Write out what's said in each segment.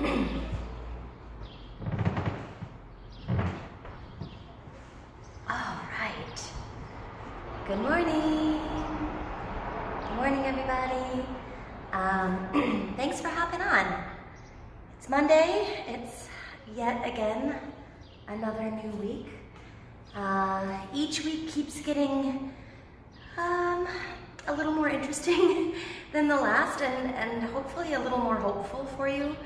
All right. Good morning. Good morning, everybody. Thanks for hopping on. It's Monday. It's yet again another new week. Each week keeps getting a little more interesting than the last, and hopefully a little more hopeful for you.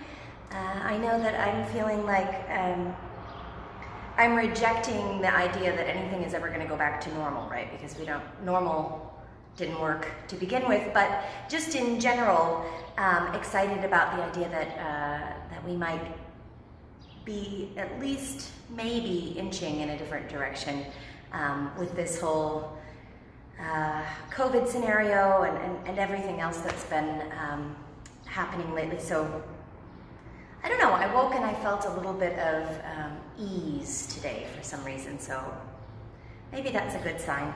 I know that I'm feeling like I'm rejecting the idea that anything is ever going to go back to normal, right? Because normal didn't work to begin with, but just in general, excited about the idea that we might be at least maybe inching in a different direction with this whole COVID scenario and everything else that's been happening lately. So I don't know, I woke and I felt a little bit of ease today for some reason, so maybe that's a good sign.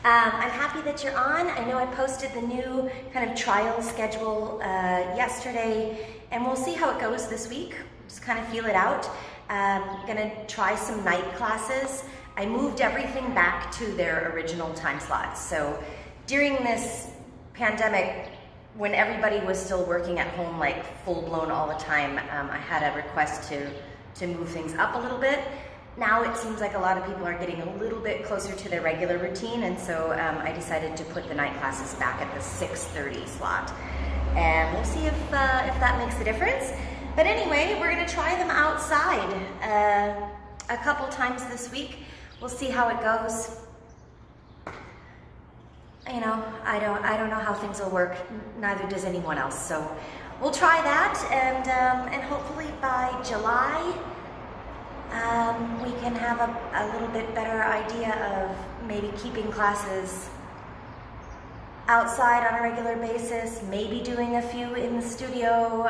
I'm happy that you're on. I know I posted the new kind of trial schedule yesterday, and we'll see how it goes this week. Just kind of feel it out. Gonna try some night classes. I moved everything back to their original time slots. So during this pandemic, when everybody was still working at home like full-blown all the time, I had a request to move things up a little bit. Now it seems like a lot of people are getting a little bit closer to their regular routine, and so I decided to put the night classes back at the 6:30 slot. And we'll see if that makes a difference. But anyway, we're gonna try them outside a couple times this week. We'll see how it goes. You know, I don't know how things will work. Neither does anyone else. So we'll try that, and hopefully by July we can have a little bit better idea of maybe keeping classes outside on a regular basis, maybe doing a few in the studio,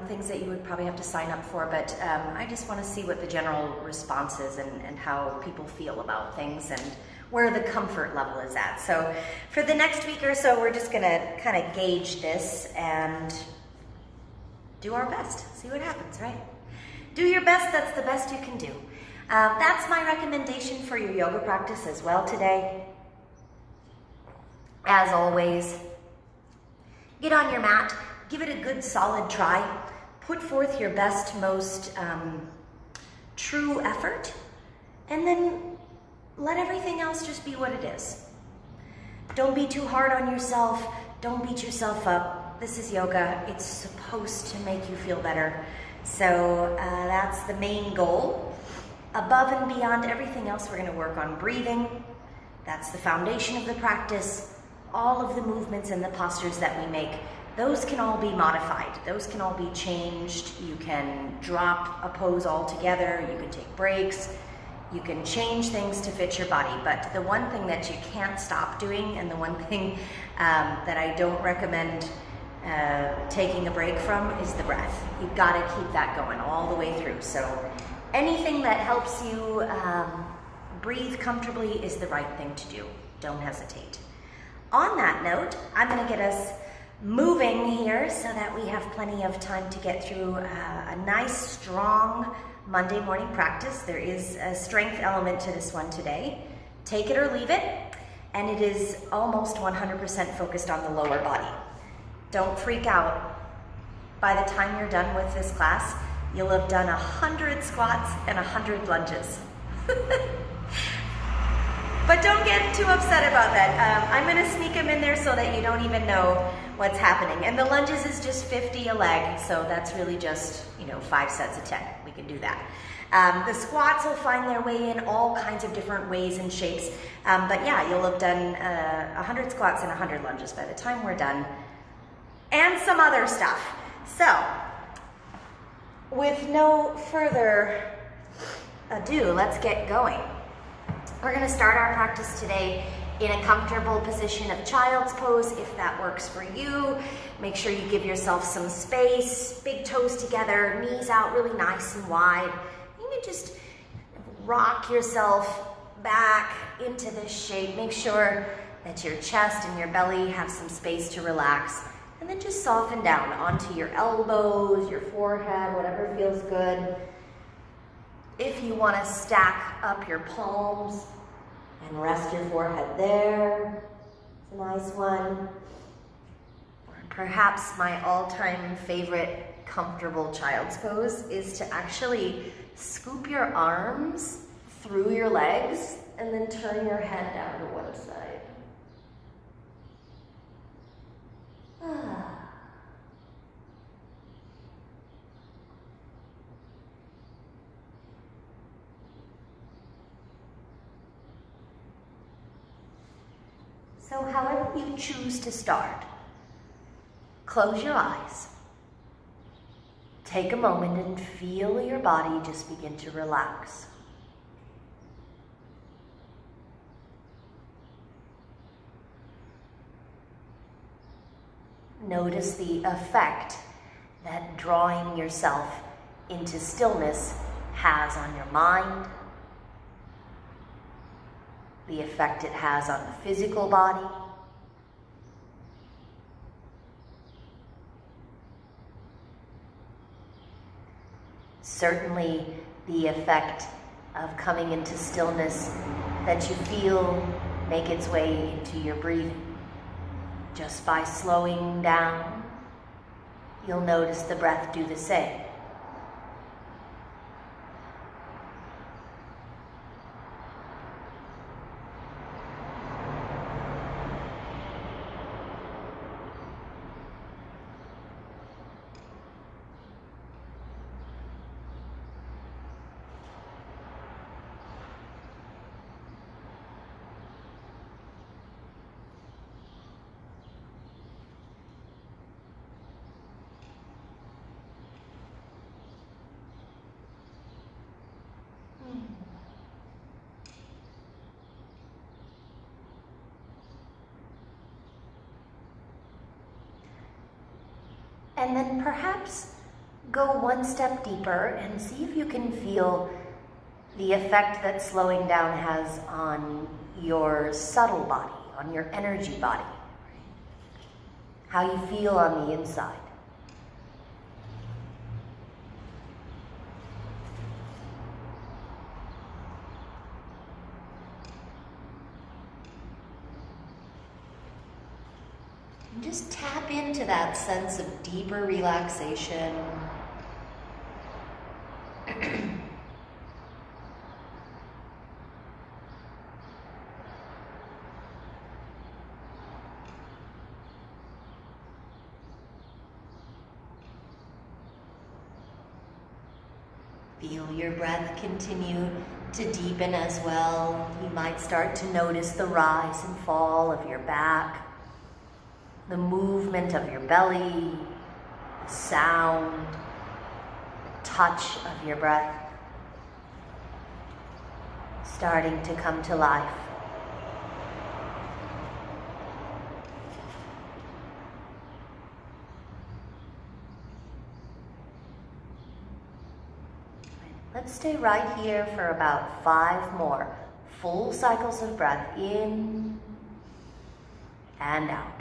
things that you would probably have to sign up for, but I just want to see what the general response is and how people feel about things and where the comfort level is at. So for the next week or so, we're just gonna kind of gauge this and do our best, see what happens, right? Do your best, that's the best you can do. That's my recommendation for your yoga practice as well today. As always, get on your mat, give it a good solid try, put forth your best, most true effort, and then let everything else just be what it is. Don't be too hard on yourself, don't beat yourself up. This is yoga, it's supposed to make you feel better. So that's the main goal. Above and beyond everything else, we're gonna work on breathing. That's the foundation of the practice. All of the movements and the postures that we make, those can all be modified. Those can all be changed. You can drop a pose altogether. You can take breaks. You can change things to fit your body. But the one thing that you can't stop doing, and the one thing that I don't recommend taking a break from, is the breath. You've got to keep that going all the way through. So anything that helps you breathe comfortably is the right thing to do. Don't hesitate. On that note, I'm going to get us moving here so that we have plenty of time to get through a nice, strong Monday morning practice. There is a strength element to this one today. Take it or leave it, and it is almost 100% focused on the lower body. Don't freak out. By the time you're done with this class, you'll have done 100 squats and 100 lunges. But don't get too upset about that. I'm gonna sneak them in there so that you don't even know what's happening. And the lunges is just 50 a leg, so that's really just, 5 sets of 10. We can do that. The squats will find their way in all kinds of different ways and shapes. But yeah, you'll have done 100 squats and 100 lunges by the time we're done. And some other stuff. So, with no further ado, let's get going. We're going to start our practice today in a comfortable position of child's pose, if that works for you. Make sure you give yourself some space, big toes together, knees out really nice and wide. You can just rock yourself back into this shape. Make sure that your chest and your belly have some space to relax. And then just soften down onto your elbows, your forehead, whatever feels good. If you want to stack up your palms and rest your forehead there, it's a nice one. Or perhaps my all-time favorite comfortable child's pose is to actually scoop your arms through your legs and then turn your head down to one side. So however you choose to start, close your eyes. Take a moment and feel your body just begin to relax. Notice the effect that drawing yourself into stillness has on your mind, the effect it has on the physical body. Certainly the effect of coming into stillness that you feel make its way into your breathing. Just by slowing down, you'll notice the breath do the same. And then perhaps go one step deeper and see if you can feel the effect that slowing down has on your subtle body, on your energy body, how you feel on the inside. And just tap into that sense of deeper relaxation. Feel your breath continue to deepen as well. You might start to notice the rise and fall of your back, the movement of your belly, the sound, the touch of your breath starting to come to life. Let's stay right here for about 5 more full cycles of breath in and out.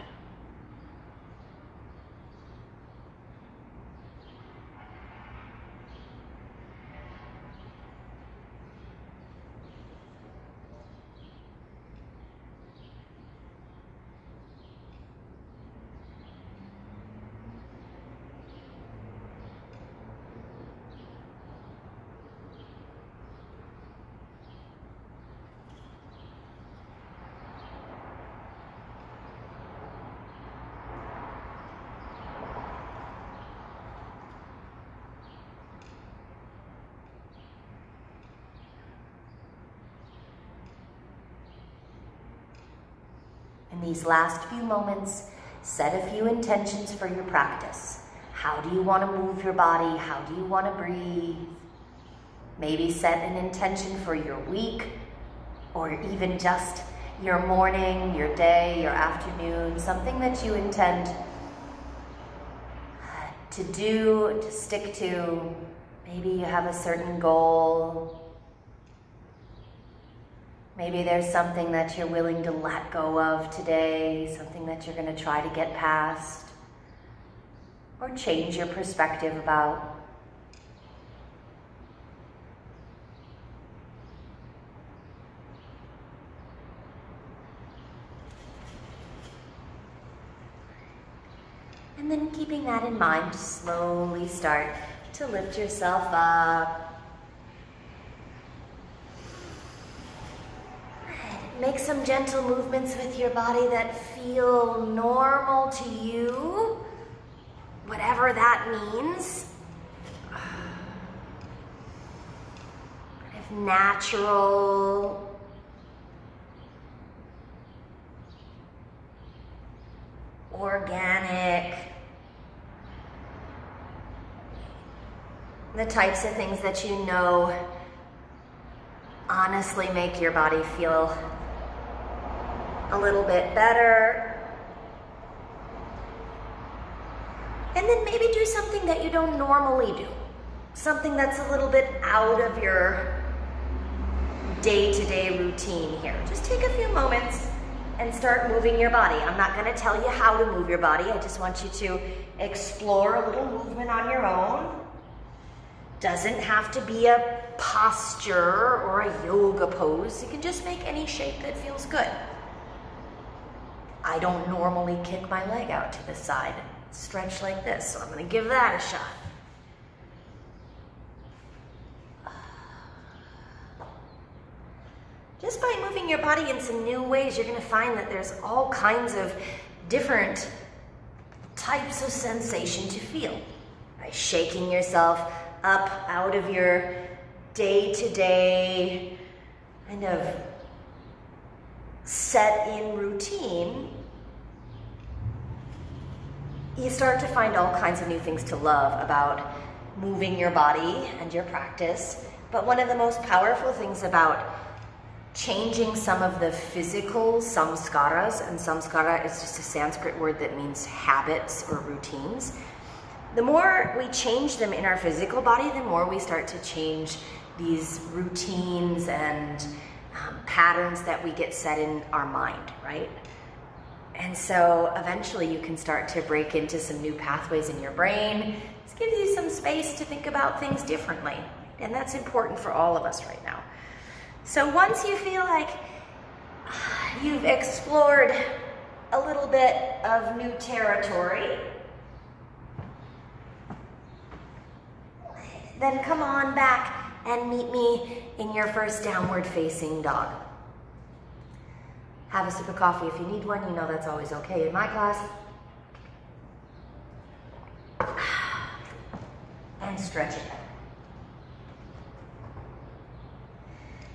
In these last few moments, set a few intentions for your practice. How do you want to move your body? How do you want to breathe? Maybe set an intention for your week, or even just your morning, your day, your afternoon, something that you intend to do, to stick to. Maybe you have a certain goal. Maybe there's something that you're willing to let go of today, something that you're going to try to get past. or change your perspective about. And then keeping that in mind, slowly start to lift yourself up. Make some gentle movements with your body that feel normal to you, whatever that means. If natural, organic, the types of things that you know honestly make your body feel a little bit better. And then maybe do something that you don't normally do. Something that's a little bit out of your day-to-day routine here. Just take a few moments and start moving your body. I'm not going to tell you how to move your body. I just want you to explore a little movement on your own. Doesn't have to be a posture or a yoga pose. You can just make any shape that feels good. I don't normally kick my leg out to the side and stretch like this, so I'm going to give that a shot. Just by moving your body in some new ways, you're going to find that there's all kinds of different types of sensation to feel. By shaking yourself up out of your day-to-day kind of set-in routine, you start to find all kinds of new things to love about moving your body and your practice. But one of the most powerful things about changing some of the physical samskaras, and samskara is just a Sanskrit word that means habits or routines. The more we change them in our physical body, the more we start to change these routines and patterns that we get set in our mind, right? And so eventually you can start to break into some new pathways in your brain. This gives you some space to think about things differently. And that's important for all of us right now. So once you feel like you've explored a little bit of new territory, then come on back and meet me in your first downward facing dog. Have a sip of coffee if you need one. You know that's always okay in my class. And stretch it.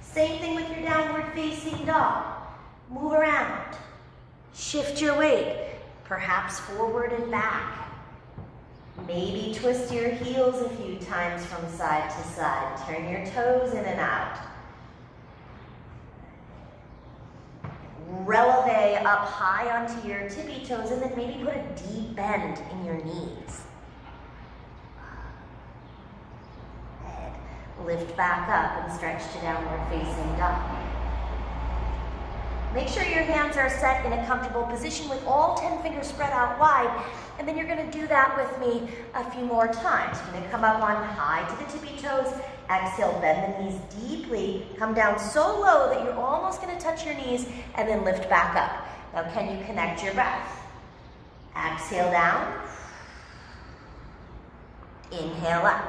Same thing with your downward facing dog. Move around. Shift your weight, perhaps forward and back. Maybe twist your heels a few times from side to side. Turn your toes in and out. Releve up high onto your tippy toes, and then maybe put a deep bend in your knees. Head. Lift back up and stretch to downward facing dog. Make sure your hands are set in a comfortable position with all 10 fingers spread out wide, and then you're going to do that with me a few more times. You're going to come up on high to the tippy toes. Exhale, bend the knees deeply. Come down so low that you're almost going to touch your knees, and then lift back up. Now, can you connect your breath? Exhale down. Inhale up.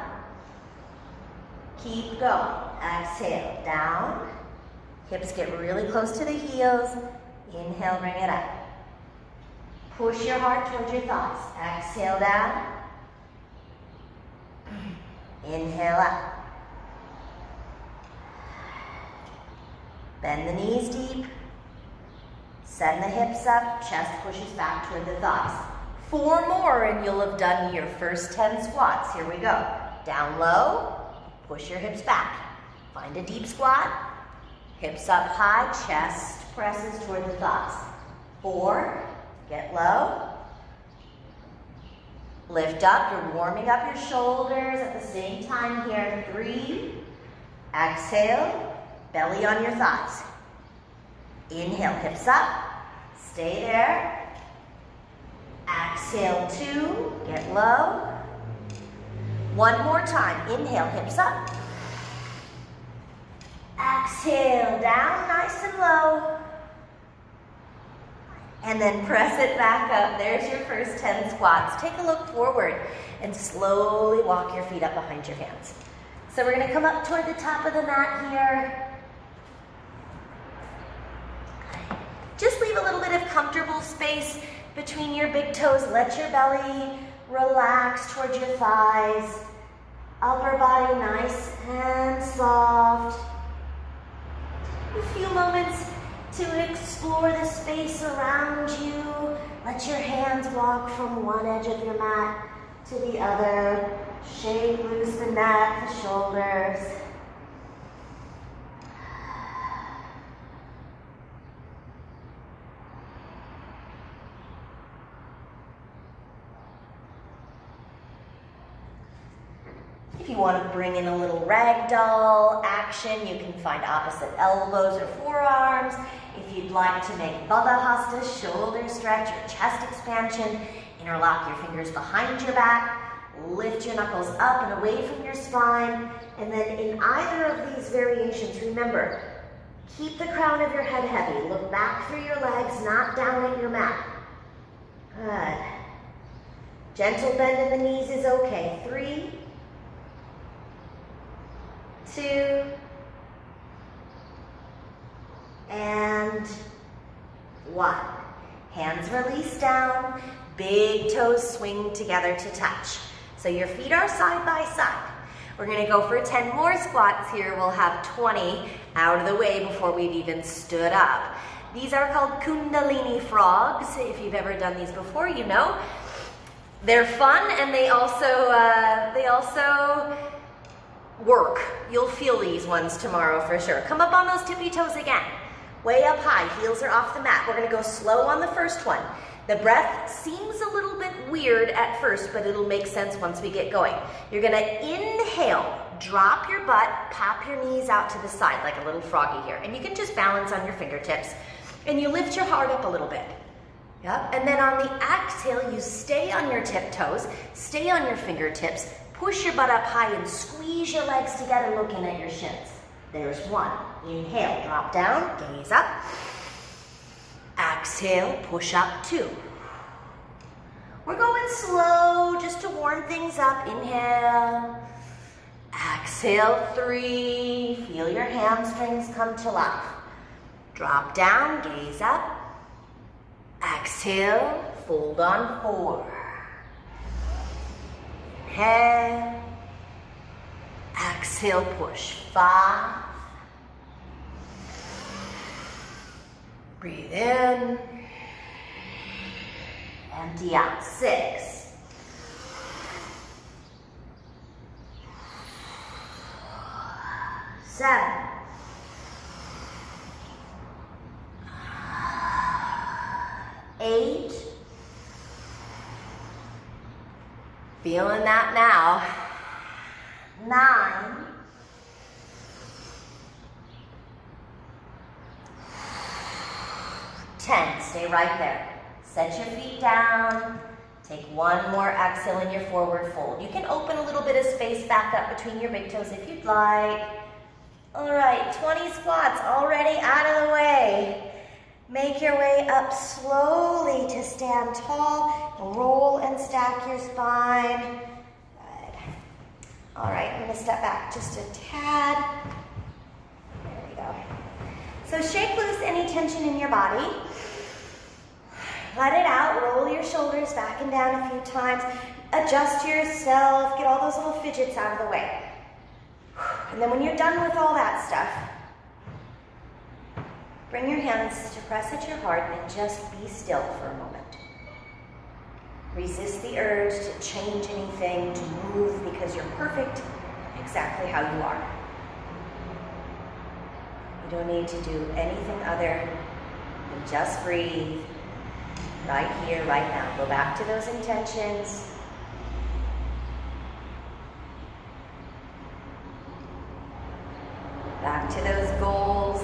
Keep going. Exhale down. Hips get really close to the heels. Inhale, bring it up. Push your heart towards your thighs. Exhale down. Inhale up. Bend the knees deep. Send the hips up. Chest pushes back toward the thighs. 4 more and you'll have done your first 10 squats. Here we go. Down low. Push your hips back. Find a deep squat. Hips up high. Chest presses toward the thighs. 4. Get low. Lift up. You're warming up your shoulders at the same time here. 3. Exhale. Belly on your thighs. Inhale, hips up. Stay there. Exhale, 2, get low. One more time, inhale, hips up. Exhale, down, nice and low. And then press it back up. There's your first 10 squats. Take a look forward and slowly walk your feet up behind your hands. So we're gonna come up toward the top of the mat here. Just leave a little bit of comfortable space between your big toes. Let your belly relax towards your thighs. Upper body nice and soft. A few moments to explore the space around you. Let your hands walk from one edge of your mat to the other. Shake loose the neck, the shoulders. If you want to bring in a little ragdoll action, you can find opposite elbows or forearms. If you'd like to make Baddha Hasta, shoulder stretch or chest expansion, interlock your fingers behind your back, lift your knuckles up and away from your spine, and then in either of these variations, remember, keep the crown of your head heavy. Look back through your legs, not down at your mat. Good. Gentle bend in the knees is okay. 3, 2, and 1. Hands release down, big toes swing together to touch. So your feet are side by side. We're gonna go for 10 more squats here. We'll have 20 out of the way before we've even stood up. These are called Kundalini Frogs. If you've ever done these before, you know. They're fun and they also work. You'll feel these ones tomorrow for sure. Come up on those tippy toes again. Way up high, heels are off the mat. We're gonna go slow on the first one. The breath seems a little bit weird at first, but it'll make sense once we get going. You're gonna inhale, drop your butt, pop your knees out to the side like a little froggy here. And you can just balance on your fingertips. And you lift your heart up a little bit. Yep. And then on the exhale, you stay on your tiptoes, stay on your fingertips, push your butt up high and squeeze your legs together looking at your shins. There's 1. Inhale, drop down, gaze up. Exhale, push up 2. We're going slow just to warm things up. Inhale. Exhale, 3. Feel your hamstrings come to life. Drop down, gaze up. Exhale, fold on 4. Inhale. Exhale, push 5. Breathe in. Empty out 6. 7. 8. Feeling that now. 9. 10. Stay right there. Set your feet down. Take one more exhale in your forward fold. You can open a little bit of space back up between your big toes if you'd like. All right, 20 squats already out of the way. Make your way up slowly to stand tall. Roll and stack your spine. Good. All right, I'm gonna step back just a tad. There we go. So shake loose any tension in your body. Let it out, roll your shoulders back and down a few times. Adjust yourself, get all those little fidgets out of the way. And then when you're done with all that stuff, bring your hands to press at your heart and just be still for a moment. Resist the urge to change anything, to move, because you're perfect exactly how you are. You don't need to do anything other than just breathe right here, right now. Go back to those intentions. Back to those goals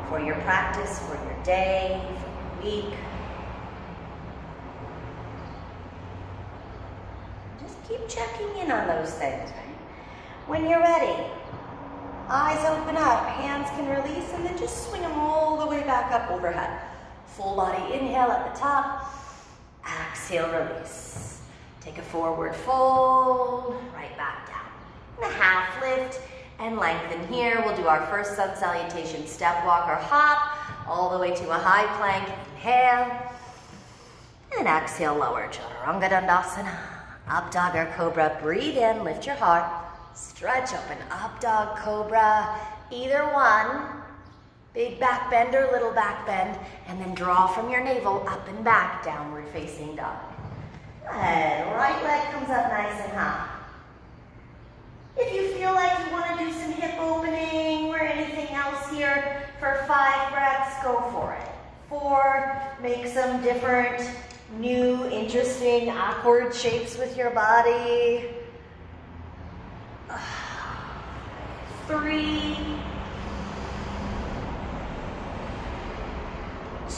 for your practice, for your day, for your week. Keep checking in on those things, right? When you're ready, eyes open up, hands can release, and then just swing them all the way back up overhead. Full body inhale at the top, exhale, release. Take a forward fold, right back down. And a half lift and lengthen here. We'll do our first sun salutation, step, walk, or hop, all the way to a high plank. Inhale, and exhale, lower, Chaturanga Dandasana. Up dog or cobra, breathe in, lift your heart, stretch open, up dog, cobra, either one. Big back bend or little back bend, and then draw from your navel up and back, downward facing dog. And right leg comes up nice and high. If you feel like you want to do some hip opening or anything else here, for 5 breaths, go for it. 4, make some different, new, interesting, awkward shapes with your body. 3,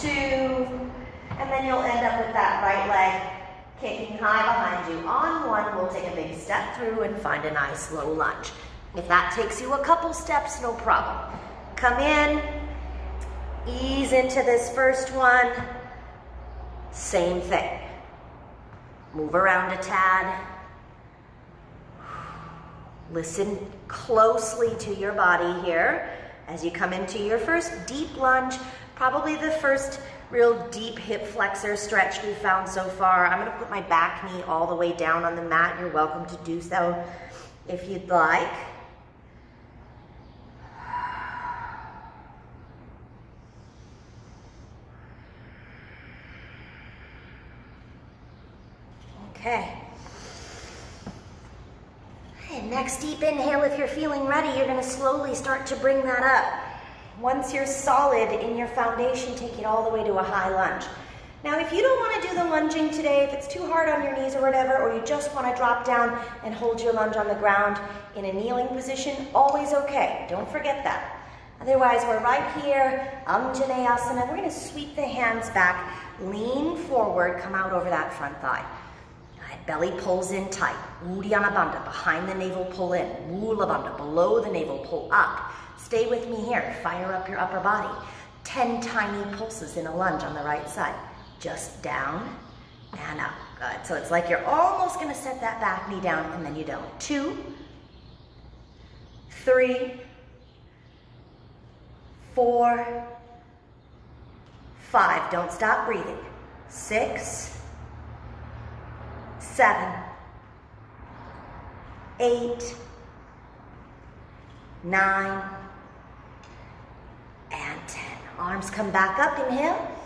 2, and then you'll end up with that right leg kicking high behind you. On 1, we'll take a big step through and find a nice low lunge. If that takes you a couple steps, no problem. Come in, ease into this first one. Same thing. Move around a tad. Listen closely to your body here as you come into your first deep lunge, probably the first real deep hip flexor stretch we've found so far. I'm going to put my back knee all the way down on the mat. You're welcome to do so if you'd like. Okay. And next deep inhale, if you're feeling ready, you're going to slowly start to bring that up. Once you're solid in your foundation, take it all the way to a high lunge. Now, if you don't want to do the lunging today, if it's too hard on your knees or whatever, or you just want to drop down and hold your lunge on the ground in a kneeling position, always okay. Don't forget that. Otherwise, we're right here, Anjaneyasana. We're going to sweep the hands back, lean forward, come out over that front thigh. Belly pulls in tight. Uddiyana Bandha, behind the navel, pull in. Mula Bandha, below the navel, pull up. Stay with me here. Fire up your upper body. 10 tiny pulses in a lunge on the right side. Just down and up. Good. So it's like you're almost going to set that back knee down, and then you don't. 2, 3, 4, 5. Don't stop breathing. 6, 7, 8, 9, and 10. Arms come back up, inhale.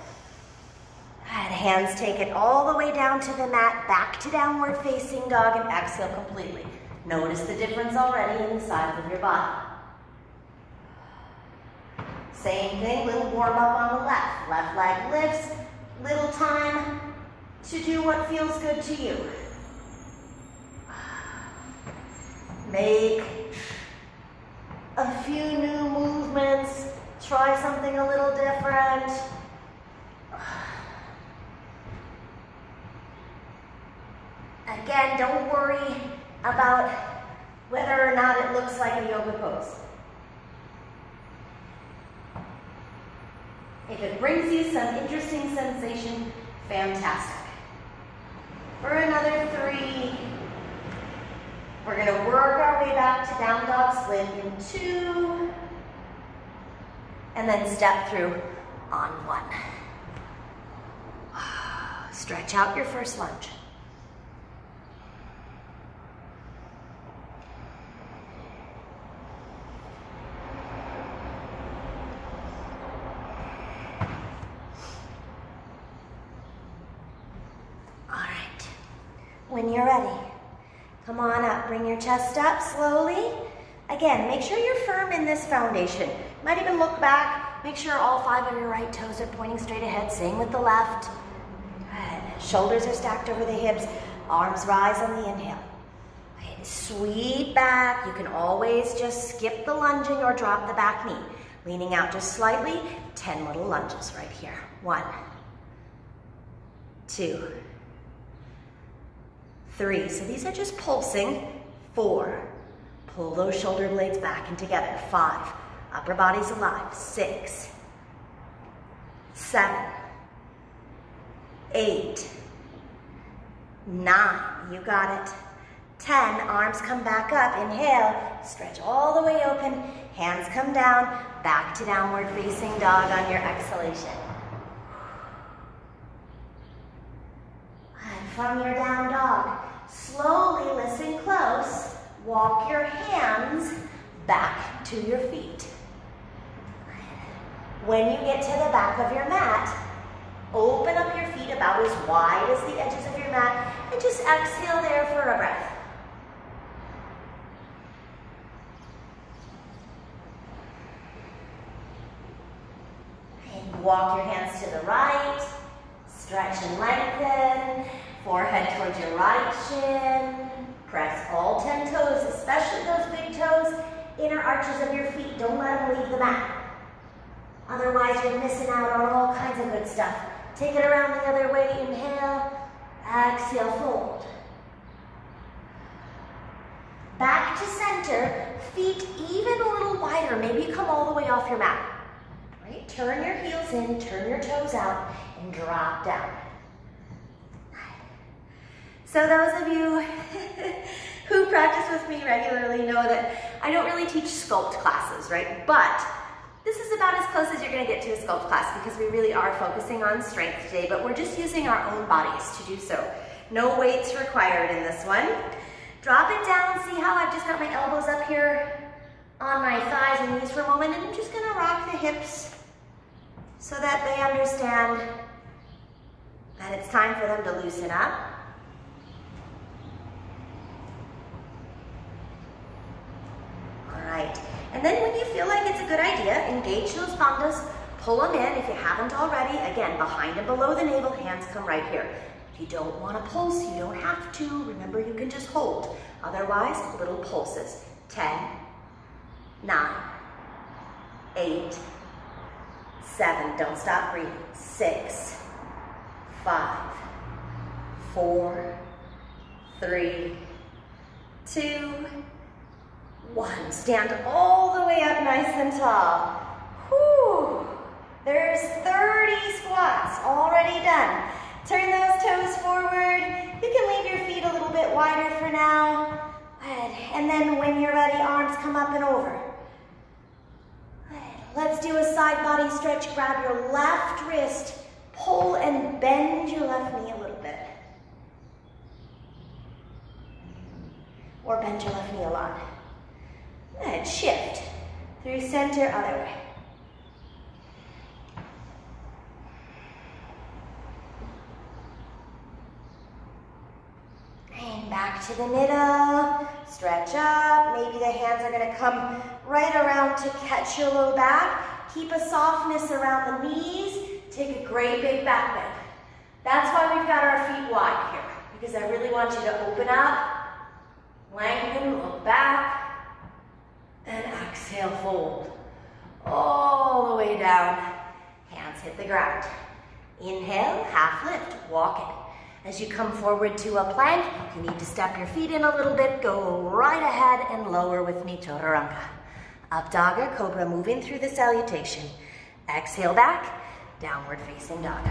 And hands take it all the way down to the mat, back to downward facing dog, and exhale completely. Notice the difference already in the size of your body. Same thing, little warm up on the left. Left leg lifts, little time to do what feels good to you. Make a few new movements. Try something a little different. Again, don't worry about whether or not it looks like a yoga pose. If it brings you some interesting sensation, fantastic. For another 3, we're going to work our way back to down dog, slip in 2, and then step through on 1. Stretch out your first lunge. When you're ready, come on up, bring your chest up slowly. Again, make sure you're firm in this foundation. You might even look back, make sure all 5 of your right toes are pointing straight ahead, same with the left. Good. Shoulders are stacked over the hips, arms rise on the inhale. Okay, sweep back, you can always just skip the lunging or drop the back knee. Leaning out just slightly, 10 little lunges right here. 1, 2, 3. So these are just pulsing. 4. Pull those shoulder blades back and together. 5. Upper body's alive. 6. 7. 8. 9. You got it. 10. Arms come back up. Inhale. Stretch all the way open. Hands come down. Back to downward facing dog on your exhalation. And from your down dog, slowly listen close. Walk your hands back to your feet. When you get to the back of your mat, open up your feet about as wide as the edges of your mat and just exhale there for a breath. And walk your hands to the right, stretch and lengthen, forehead towards your right shin. Press all 10 toes, especially those big toes, inner arches of your feet. Don't let them leave the mat. Otherwise, you're missing out on all kinds of good stuff. Take it around the other way. Inhale, exhale, fold. Back to center, feet even a little wider. Maybe you come all the way off your mat. Right? Turn your heels in, turn your toes out, and drop down. So those of you who practice with me regularly know that I don't really teach sculpt classes, right? But this is about as close as you're going to get to a sculpt class because we really are focusing on strength today, but we're just using our own bodies to do so. No weights required in this one. Drop it down. See how I've just got my elbows up here on my thighs and knees for a moment, and I'm just going to rock the hips so that they understand that it's time for them to loosen up. Right. And then when you feel like it's a good idea, engage those bandhas, pull them in if you haven't already. Again, behind and below the navel, hands come right here. If you don't want to pulse, you don't have to. Remember, you can just hold. Otherwise, little pulses. 10, 9, 8, 7, don't stop breathing. 6, 5, 4, 3, 2, 1. Stand all the way up nice and tall. Whew. There's 30 squats already done. Turn those toes forward. You can leave your feet a little bit wider for now. Good. And then when you're ready, arms come up and over. Good. Let's do a side body stretch. Grab your left wrist, pull and bend your left knee a little bit. Or bend your left knee a lot. Good. Shift through center, other way. And back to the middle. Stretch up. Maybe the hands are going to come right around to catch your low back. Keep a softness around the knees. Take a great big back bend. That's why we've got our feet wide here, because I really want you to open up, lengthen, look back. And exhale, fold. All the way down. Hands hit the ground. Inhale, half lift, walk it. As you come forward to a plank, you need to step your feet in a little bit. Go right ahead and lower with me, Chaturanga. Up dog or cobra, moving through the salutation. Exhale back, downward facing dog.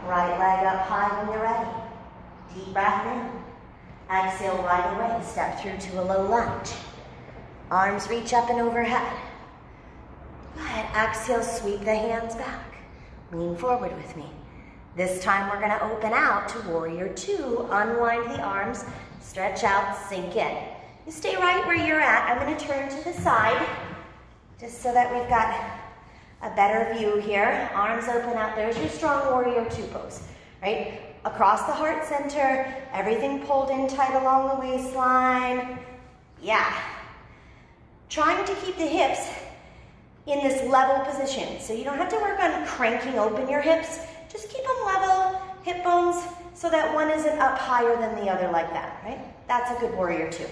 Right leg up high when you're ready. Deep breath in. Exhale right away. Step through to a low lunge. Arms reach up and overhead. Go ahead. Exhale, sweep the hands back. Lean forward with me. This time we're going to open out to warrior 2. Unwind the arms, stretch out, sink in. You stay right where you're at. I'm going to turn to the side just so that we've got a better view here. Arms open out. There's your strong warrior 2 pose, right? Across the heart center, everything pulled in tight along the waistline. Yeah. Trying to keep the hips in this level position. So you don't have to work on cranking open your hips. Just keep them level, hip bones, so that one isn't up higher than the other like that, right? That's a good warrior 2.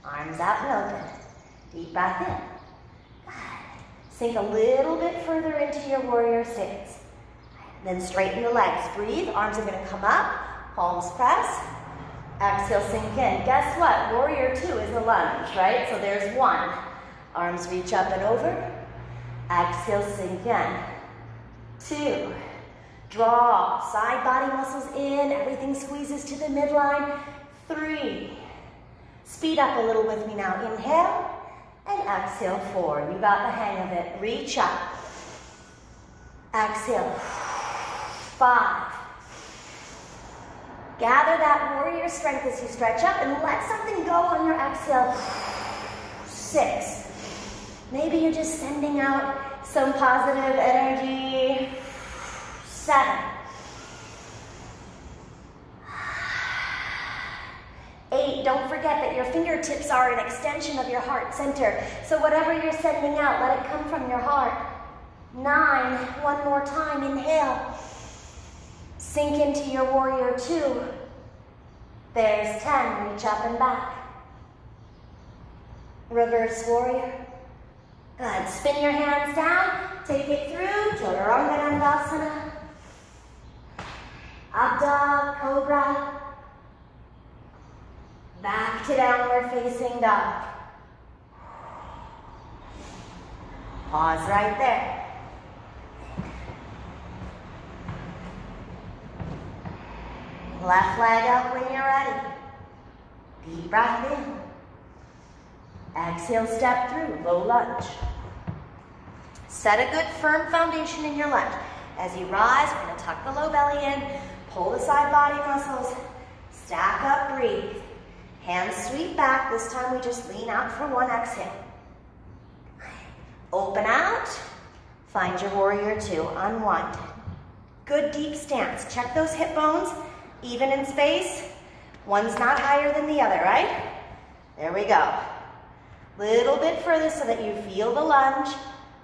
Arms out and open. Deep breath in. Sink a little bit further into your warrior stance. Then straighten the legs. Breathe. Arms are going to come up. Palms press. Exhale, sink in. Guess what? Warrior 2 is a lunge, right? So there's 1. Arms reach up and over. Exhale, sink in. 2. Draw. Side body muscles in. Everything squeezes to the midline. 3. Speed up a little with me now. Inhale and exhale, 4. You got the hang of it. Reach up. Exhale. 5. Gather that warrior strength as you stretch up and let something go on your exhale. 6. Maybe you're just sending out some positive energy. 7. 8, don't forget that your fingertips are an extension of your heart center. So whatever you're sending out, let it come from your heart. 9, one more time, inhale. Sink into your warrior 2. There's 10, reach up and back. Reverse warrior. Good, spin your hands down, take it through, Chaturanga Dandasana. Up dog, cobra. Back to downward facing dog. Pause right there. Left leg up when you're ready. Deep breath in. Exhale, step through, low lunge. Set a good firm foundation in your lunge. As you rise, we're going to tuck the low belly in, pull the side body muscles, stack up, breathe. Hands sweep back. This time we just lean out for 1 exhale. Open out. Find your warrior 2. Unwind. Good deep stance. Check those hip bones. Even in space. One's not higher than the other, right? There we go. Little bit further so that you feel the lunge.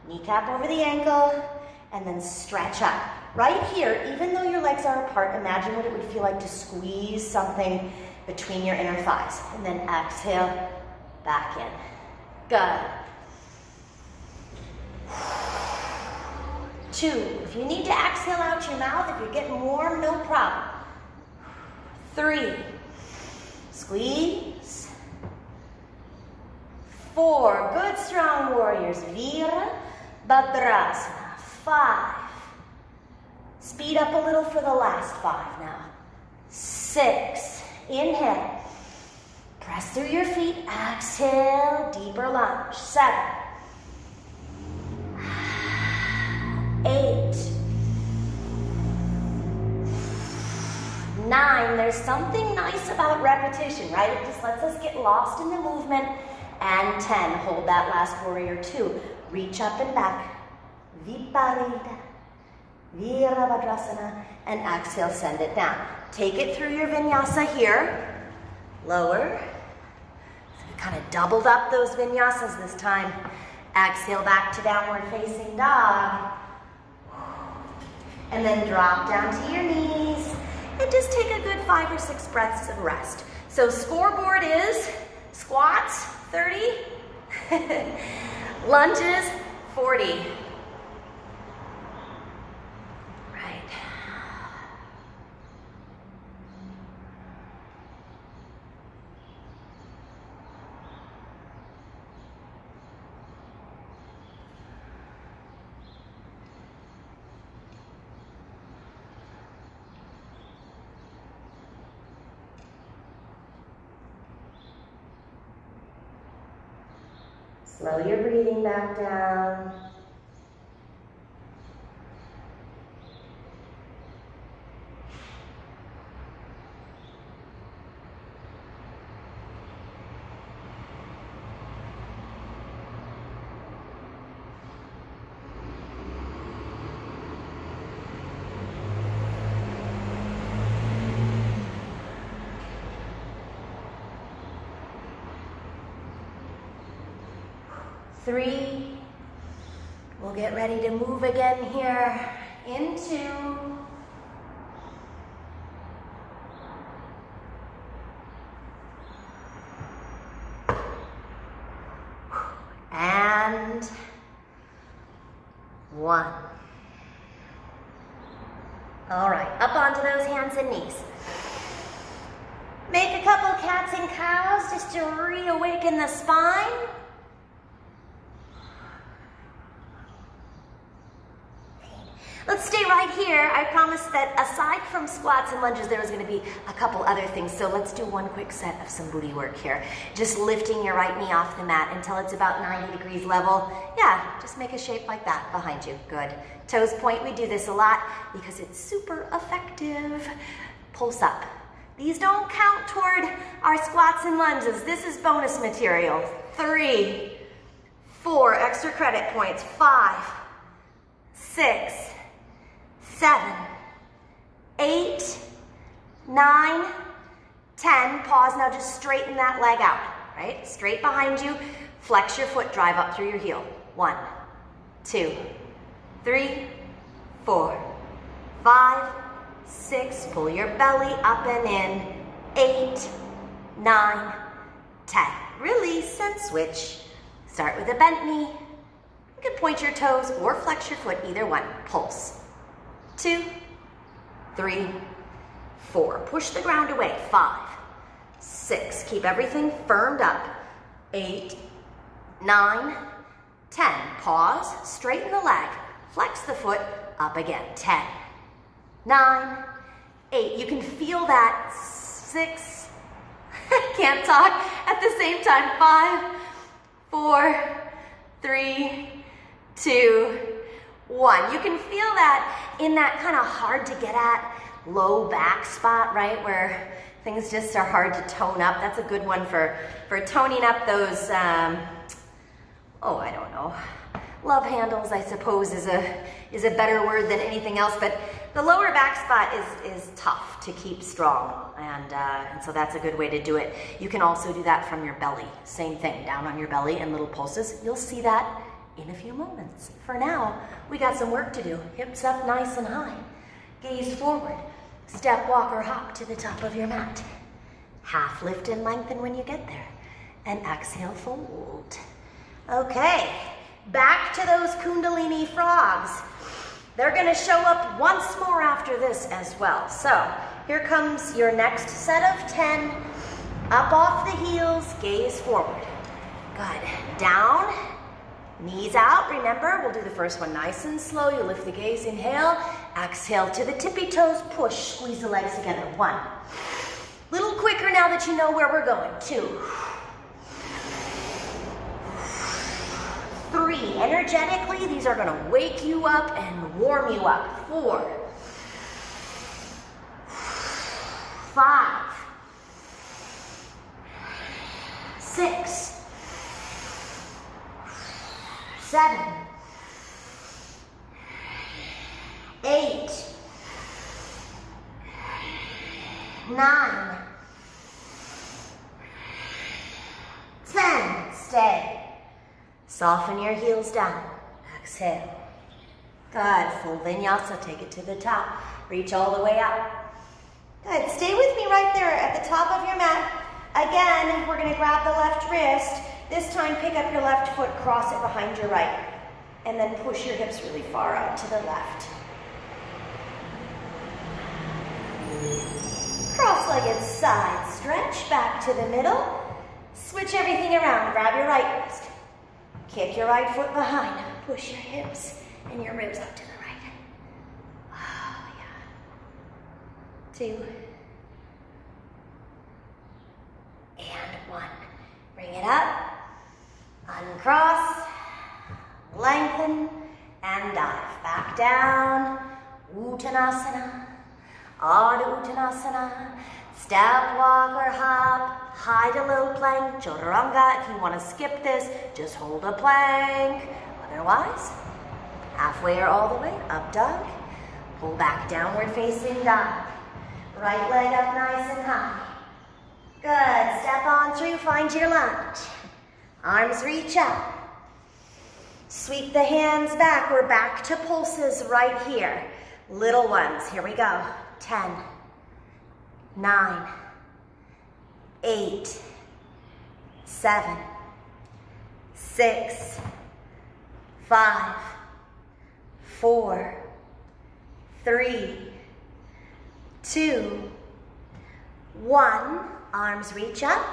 Kneecap over the ankle. And then stretch up. Right here, even though your legs are apart, imagine what it would feel like to squeeze something between your inner thighs. And then exhale, back in. Good. 2, if you need to exhale out your mouth, if you're getting warm, no problem. 3, squeeze. 4, good strong warriors. Virabhadrasana. 5, speed up a little for the last 5 now. 6, inhale. Press through your feet. Exhale, deeper lunge. 7, 8, 9. There's something nice about repetition, right? It just lets us get lost in the movement. And 10, hold that last warrior 2. Reach up and back. Viparita, Virabhadrasana, and exhale, send it down. Take it through your vinyasa here. Lower. So we kind of doubled up those vinyasas this time. Exhale back to downward facing dog. And then drop down to your knees. And just take a good 5 or 6 breaths of rest. So scoreboard is squats, 30. Lunges, 40. Right. Slow your breathing back down. Three. We'll get ready to move again here into and 1. All right, up onto those hands and knees. Make a couple cats and cows just to reawaken the spine. Let's stay right here. I promised that aside from squats and lunges, there was going to be a couple other things. So let's do one quick set of some booty work here. Just lifting your right knee off the mat until it's about 90 degrees level. Yeah, just make a shape like that behind you. Good. Toes point. We do this a lot because it's super effective. Pulse up. These don't count toward our squats and lunges. This is bonus material. 3, 4, extra credit points. 5, 6, 7, 8, 9, 10. Pause. Now just straighten that leg out, right? Straight behind you. Flex your foot, drive up through your heel. 1, 2, 3, 4, 5, 6. Pull your belly up and in. 8, 9, 10. Release and switch. Start with a bent knee. You can point your toes or flex your foot, either one. Pulse. 2, 3, 4. Push the ground away. 5, 6. Keep everything firmed up. 8, 9, 10. Pause. Straighten the leg. Flex the foot. Up again. 10, 9, 8. You can feel that. 6. Can't talk at the same time. 5, 4, 3, 2, 1. You can feel that in that kind of hard to get at low back spot, right? Where things just are hard to tone up. That's a good one for toning up those, I don't know. Love handles, I suppose, is a better word than anything else. But the lower back spot is tough to keep strong. And so that's a good way to do it. You can also do that from your belly. Same thing, down on your belly and little pulses. You'll see that in a few moments. For now, we got some work to do. Hips up nice and high. Gaze forward. Step, walk, or hop to the top of your mat. Half lift and lengthen when you get there. And exhale, fold. Okay, back to those Kundalini Frogs. They're gonna show up once more after this as well. So here comes your next set of 10. Up off the heels, gaze forward. Good, down. Knees out, remember, we'll do the first one nice and slow. You lift the gaze, inhale, exhale to the tippy toes, push, squeeze the legs together. 1. Little quicker now that you know where we're going. 2. 3. Energetically, these are gonna wake you up and warm you up. 4. 5. 6. 7, 8, 9, 10. Stay. Soften your heels down. Exhale. Good. Full vinyasa. Take it to the top. Reach all the way out. Good. Stay with me right there at the top of your mat. Again, we're going to grab the left wrist. This time, pick up your left foot, cross it behind your right, and then push your hips really far out to the left. Cross-legged side stretch, back to the middle. Switch everything around, grab your right wrist. Kick your right foot behind, push your hips and your ribs up to the right. Oh, yeah. 2. And 1. Bring it up. Uncross, lengthen, and dive. Back down, Uttanasana, Ardha Uttanasana. Step, walk, or hop, high to low plank, chaturanga. If you want to skip this, just hold a plank. Otherwise, halfway or all the way, up dog. Pull back, downward facing dog. Right leg up nice and high. Good, step on through, find your lunge. Arms reach up. Sweep the hands back. We're back to pulses right here. Little ones, here we go. 10, 9, 8, 7, 6, 5, 4, 3, 2, 1. Arms reach up.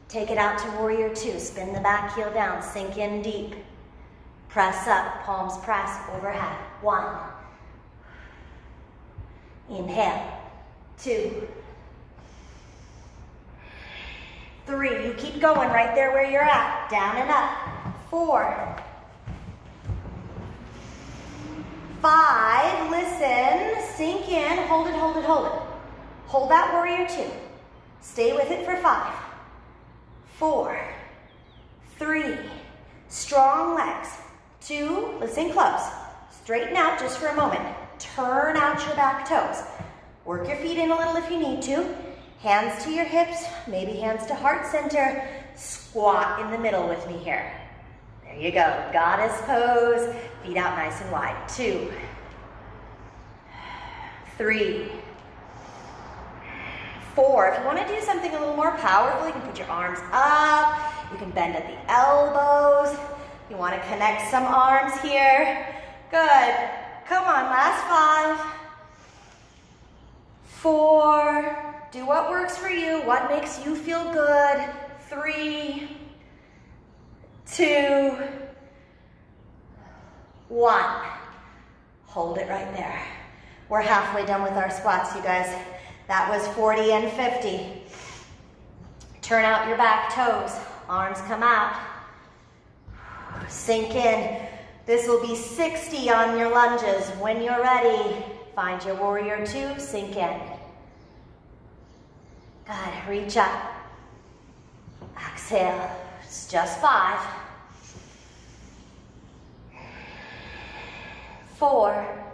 Take it out to warrior 2. Spin the back heel down. Sink in deep. Press up. Palms press overhead. 1. Inhale. 2, 3. You keep going right there where you're at. Down and up. 4, 5. Listen. Sink in. Hold it, hold it, hold it. Hold that warrior 2. Stay with it for 5, 4, 3. Strong legs. 2. Listen close. Straighten out just for a moment. Turn out your back toes. Work your feet in a little if you need to. Hands to your hips, maybe hands to heart center. Squat in the middle with me here. There you go. Goddess pose. Feet out nice and wide. 2, 3, 4. If you want to do something a little more powerful, you can put your arms up. You can bend at the elbows. You want to connect some arms here. Good. Come on, last 5, 4. Do what works for you, what makes you feel good. 3, 2, 1. Hold it right there. We're halfway done with our squats, you guys. That was 40 and 50. Turn out your back toes. Arms come out. Sink in. This will be 60 on your lunges. When you're ready, find your warrior 2, sink in. Good, reach up. Exhale, it's just 5, 4,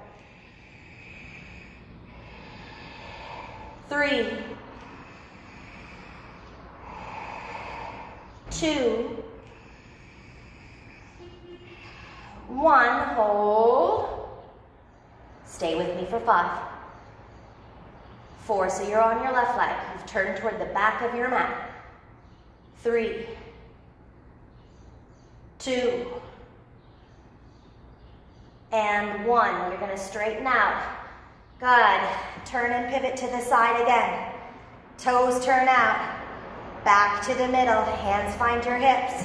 3, 2, 1. Hold. Stay with me for 5, 4. So you're on your left leg. You've turned toward the back of your mat. 3, 2, and 1. You're going to straighten out. Good. Turn and pivot to the side again. Toes turn out. Back to the middle. Hands find your hips.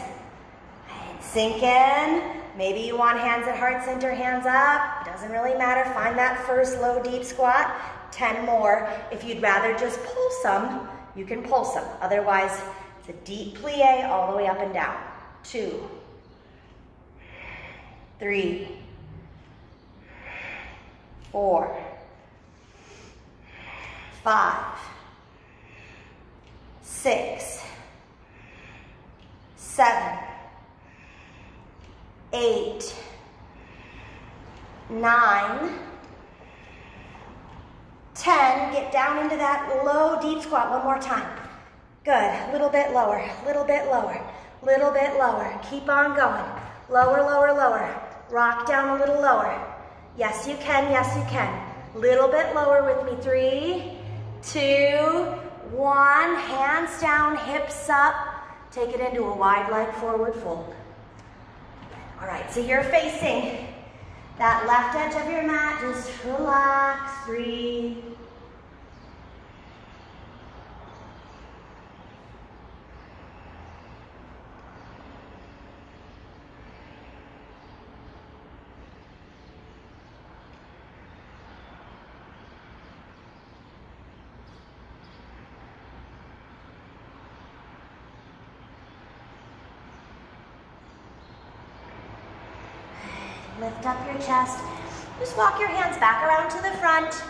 And sink in. Maybe you want hands at heart center, hands up. It doesn't really matter. Find that first low, deep squat. 10 more. If you'd rather just pull some, you can pull some. Otherwise, it's a deep plie all the way up and down. 2, 3, 4, 5, 6, 7, 8, 9, 10. Get down into that low, deep squat one more time. Good. A little bit lower, a little bit lower, little bit lower. Keep on going. Lower, lower, lower. Rock down a little lower. Yes, you can. Yes, you can. Little bit lower with me. 3, 2, 1. Hands down, hips up. Take it into a wide leg forward fold. All right, so you're facing that left edge of your mat. Just relax. 3, lift up your chest. Just walk your hands back around to the front.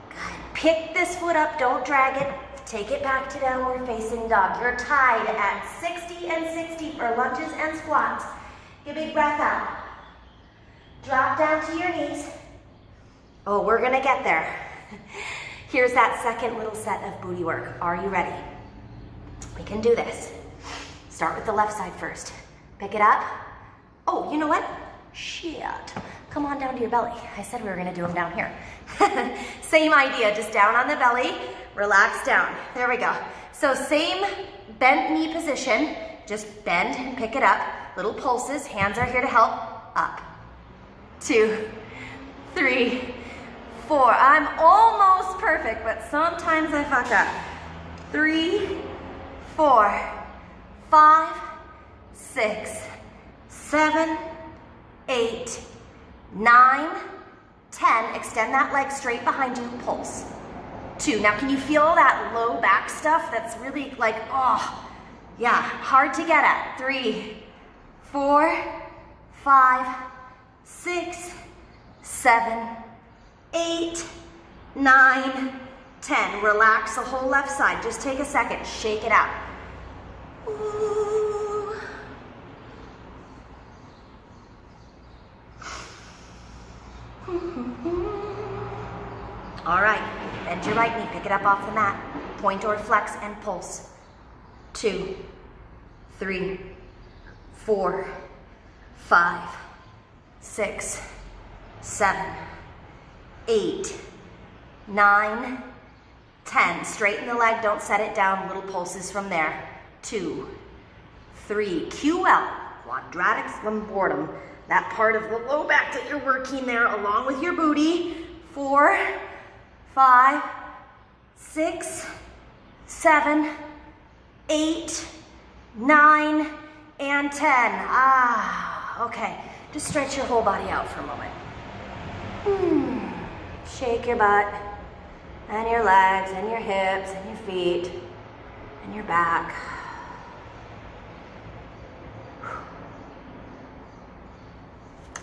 Good. Pick this foot up, don't drag it. Take it back to downward facing dog. You're tied at 60 and 60 for lunges and squats. Give a big breath out. Drop down to your knees. Oh, we're gonna get there. Here's that second little set of booty work. Are you ready? We can do this. Start with the left side first. Pick it up. Oh, you know what? Shit. Come on down to your belly. I said we were gonna do them down here. Same idea, just down on the belly, relax down. There we go. So same bent knee position, just bend and pick it up. Little pulses, hands are here to help. Up, 2, 3, 4. I'm almost perfect, but sometimes I fuck up. 3, 4, 5, 6, 7, 8, 9, 10. Extend that leg straight behind you, pulse. 2. Now can you feel that low back stuff that's really like, oh, yeah, hard to get at. 3, 4, 5, 6, 7, 8, 9, 10. Relax the whole left side. Just take a second, shake it out. Ooh. All right, bend your right knee, pick it up off the mat. Point or flex and pulse. 2, 3, 4, 5, 6, 7, 8, 9, 10. Straighten the leg, don't set it down. Little pulses from there. 2, 3, QL, quadratic lumborum. That part of the low back that you're working there along with your booty. 4, 5, 6, 7, 8, 9, and 10. Okay. Just stretch your whole body out for a moment. Shake your butt, and your legs, and your hips, and your feet, and your back.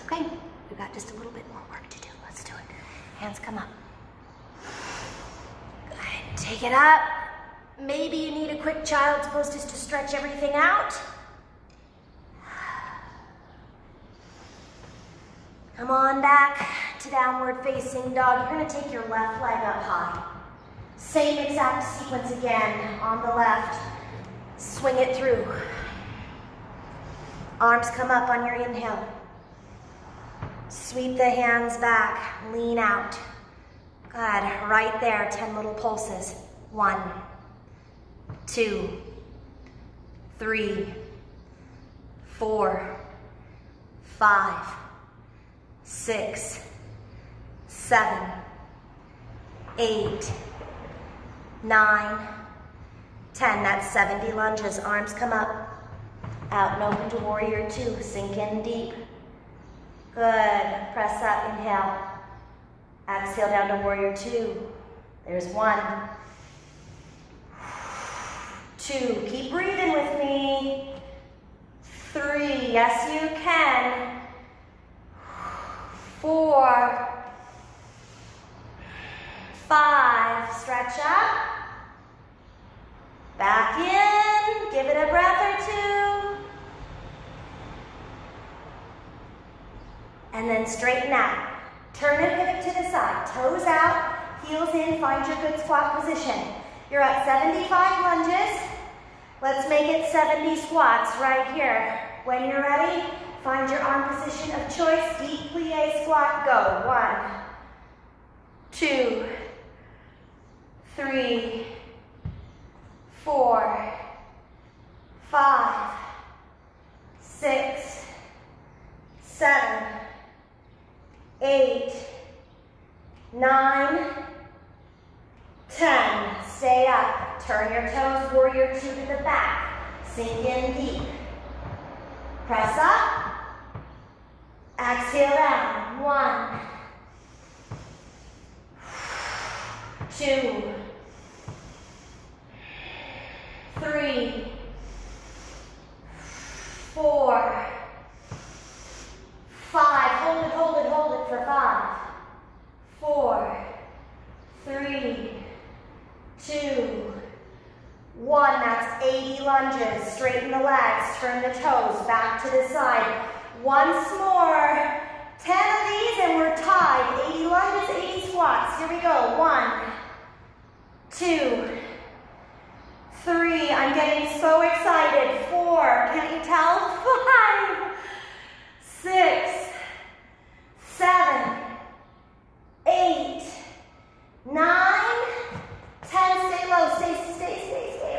Okay, we've got just a little bit more work to do. Let's do it. Hands come up. Go ahead, take it up. Maybe you need a quick child's pose just to stretch everything out. Come on back to downward facing dog. You're gonna take your left leg up high. Same exact sequence again on the left. Swing it through. Arms come up on your inhale. Sweep the hands back, lean out. Good, right there, 10 little pulses. 1, 2, 3, 4, 5, 6, 7, 8, 9, 10. That's 70 lunges. Arms come up. Out and open to warrior 2. Sink in deep. Good. Press up. Inhale. Exhale down to warrior 2. There's 1. 2. Keep breathing with me. 3. Yes, you can. 4. 5. Stretch up. Back in. Give it a breath or 2. And then straighten out. Turn and pivot to the side. Toes out, heels in, find your good squat position. You're at 75 lunges. Let's make it 70 squats right here. When you're ready, find your arm position of choice. Deep plie squat, go. 1, 2, 3, 4, 5, 6, 7, 8, 9, 10. Stay up. Turn your toes, warrior 2 to the back. Sink in deep. Press up. Exhale down. 1, 2, 3, 4, 5. Hold it, hold it, hold it for 5. 4, 3, 2, 1. That's 80 lunges. Straighten the legs, turn the toes back to the side. Once more. 10 of these and we're tied. 80 lunges, 80 squats. Here we go. 1, 2, 3. I'm getting so excited. 4. Can't you tell? 5, 6, 7, 8, 9, 10. Stay low. Stay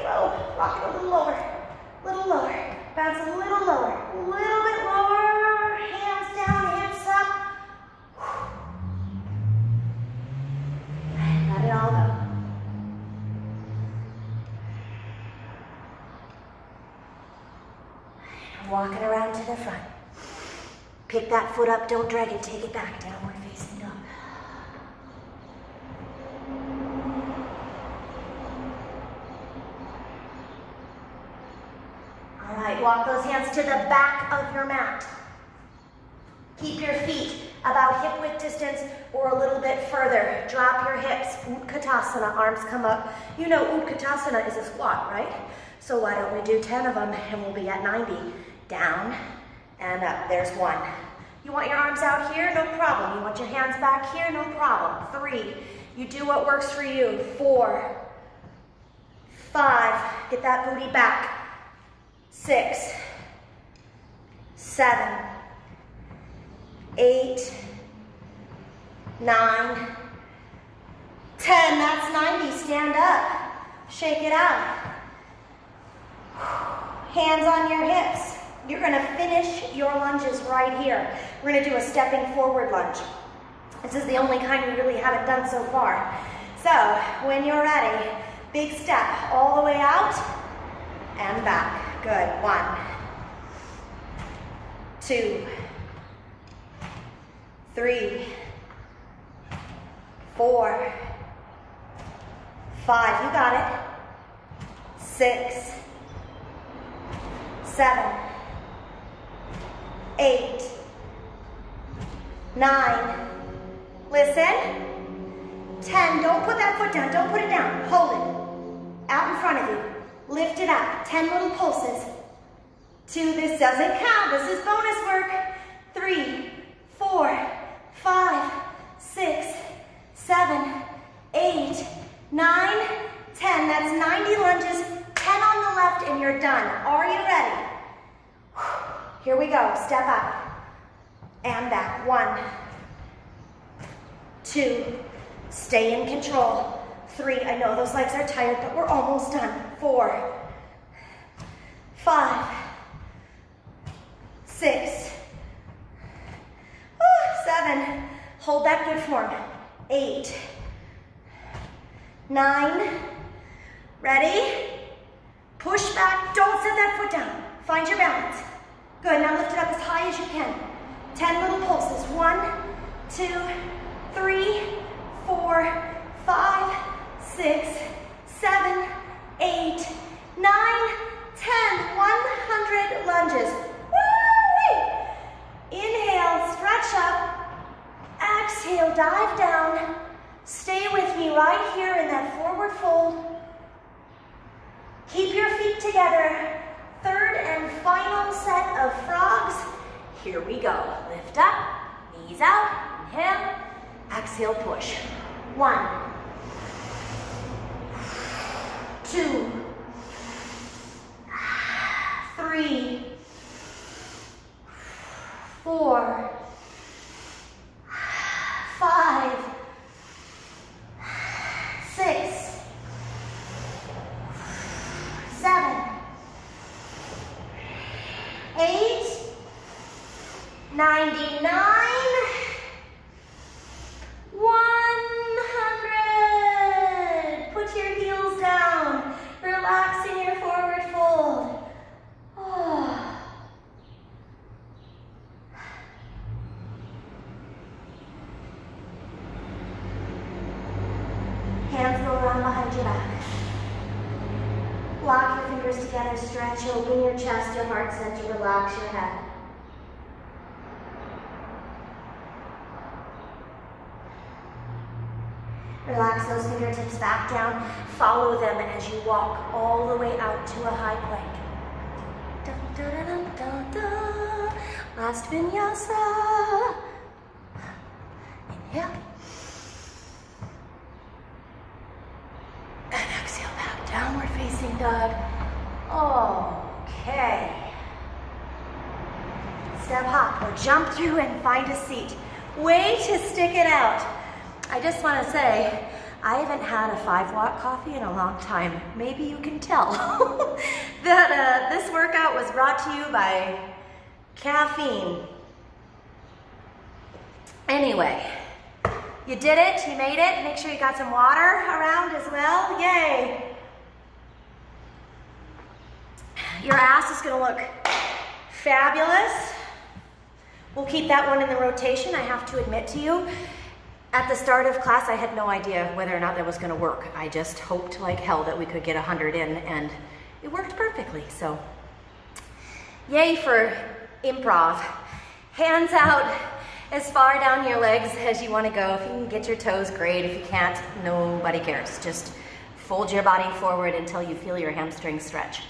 low. Rock it a little lower. Bounce a little lower. A little bit lower. Hands down, hips up. Walking around to the front. Pick that foot up, don't drag it, take it back, downward facing dog. All right, walk those hands to the back of your mat. Keep your feet about hip width distance or a little bit further. Drop your hips, Utkatasana, arms come up. You know Utkatasana is a squat, right? So why don't we do 10 of them and we'll be at 90. Down and up, there's 1. You want your arms out here? No problem. You want your hands back here? No problem. 3, you do what works for you. 4, 5, get that booty back. 6, 7, 8, 9, 10, that's 90, stand up, shake it out. Hands on your hips. You're gonna finish your lunges right here. We're gonna do a stepping forward lunge. This is the only kind we really haven't done so far. So, when you're ready, big step all the way out and back. Good, 1, 2, 3, 4, 5, you got it. 6, 7, 8, 9, listen, 10, don't put that foot down, don't put it down, hold it, out in front of you, lift it up, 10 little pulses, 2, this doesn't count, this is bonus work, 3, 4, 5, 6, 7, 8, 9, 10, that's 90 lunges, 10 on the left and you're done. Are you ready? Here we go, step up and back. 1, 2, stay in control. 3, I know those legs are tired, but we're almost done. 4, 5, 6, 7, hold that good form. 8, 9, ready? Push back, don't set that foot down. Find your balance. Good, now lift it up as high as you can. 10 little pulses. 1, 2, 3, 4, 5, 6, 7, 8, 9, 10. 100 lunges. Woo-wee! Inhale, stretch up. Exhale, dive down. Stay with me right here in that forward fold. Keep your feet together. Third and final set of frogs. Here we go. Lift up, knees out, inhale, exhale, push. 1, 2, 3, 4, 5, 6, 7, 8, 99, 100. Put your heels down, relaxing your forward fold. Oh. Hands go around behind your back. Lock your fingers together, stretch, open your chest, your heart center, relax your head. Relax those fingertips back down. Follow them as you walk all the way out to a high plank. Dun, dun, dun, dun, dun. Last vinyasa. Inhale. And exhale back, downward facing dog. Okay. Step hop or jump through and find a seat. Way to stick it out. I just want to say, I haven't had a 5-watt coffee in a long time. Maybe you can tell that this workout was brought to you by caffeine. Anyway, you did it, you made it. Make sure you got some water around as well. Yay! Your ass is going to look Fabulous. We'll keep that one in the rotation. I have to admit to you, at the start of class, I had no idea whether or not that was going to work. I just hoped like hell that we could get 100 in, and it worked perfectly. So, yay for improv. Hands out as far down your legs as you want to go. If you can get your toes, great. If you can't, nobody cares. Just fold your body forward until you feel your hamstrings stretch.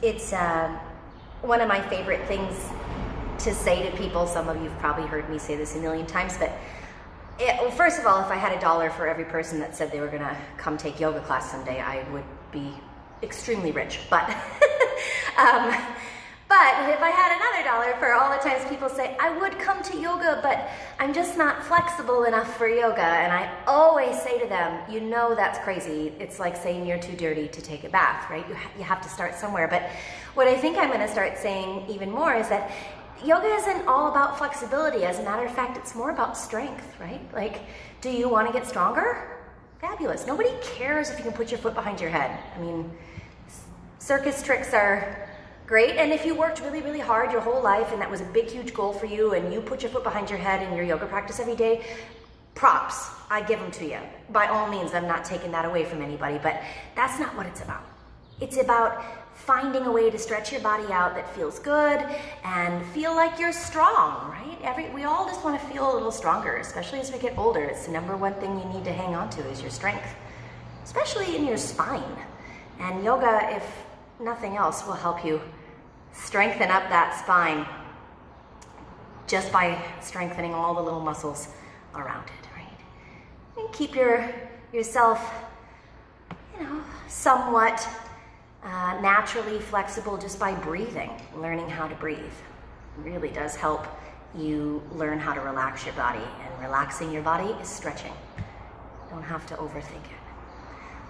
It's one of my favorite things to say to people. Some of you've probably heard me say this a million times, but well, first of all, if I had $1 for every person that said they were gonna come take yoga class someday, I would be extremely rich. But but if I had another $1 for all the times people say, I would come to yoga, but I'm just not flexible enough for yoga, and I always say to them, you know that's crazy. It's like saying you're too dirty to take a bath, right? You have to start somewhere. But what I think I'm gonna start saying even more is that yoga isn't all about flexibility. As a matter of fact, it's more about strength, right? Like, do you want to get stronger? Fabulous. Nobody cares if you can put your foot behind your head. I mean, circus tricks are great. And if you worked really, really hard your whole life and that was a big, huge goal for you and you put your foot behind your head in your yoga practice every day, props. I give them to you. By all means, I'm not taking that away from anybody, but that's not what it's about. It's about finding a way to stretch your body out that feels good and feel like you're strong, right? We all just want to feel a little stronger, especially as we get older. It's the #1 thing you need to hang on to is your strength, especially in your spine. And yoga, if nothing else, will help you strengthen up that spine just by strengthening all the little muscles around it, right? And keep yourself, somewhat naturally flexible just by breathing. Learning how to breathe really does help you learn how to relax your body, and relaxing your body is stretching. Don't have to overthink it.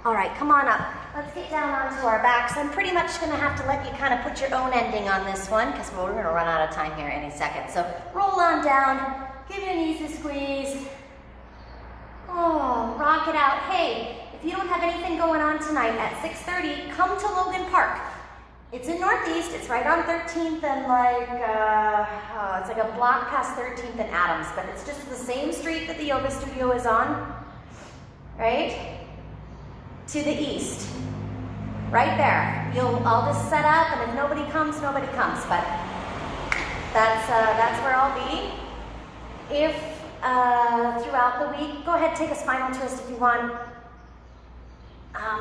All right, come on up. Let's get down onto our backs. I'm pretty much gonna have to let you kind of put your own ending on this one because we're gonna run out of time here any second. So roll on down, give your knees a squeeze. Oh, rock it out. Hey, if you don't have anything going on tonight at 6:30, come to Logan Park. It's in Northeast. It's right on 13th and it's like a block past 13th and Adams, but it's just the same street that the yoga studio is on, right? To the east, right there. I'll just set up, and if nobody comes, nobody comes. But that's where I'll be. If throughout the week, go ahead, take a spinal twist if you want.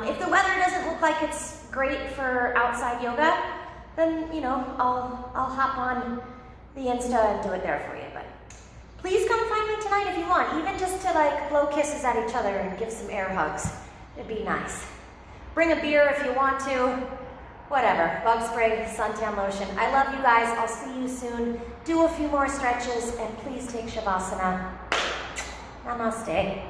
If the weather doesn't look like it's great for outside yoga, then I'll hop on the Insta and do it there for you. But please come find me tonight if you want, even just to blow kisses at each other and give some air hugs. It'd be nice. Bring a beer if you want to. Whatever. Bug spray, suntan lotion. I love you guys. I'll see you soon. Do a few more stretches and please take Shavasana. Namaste.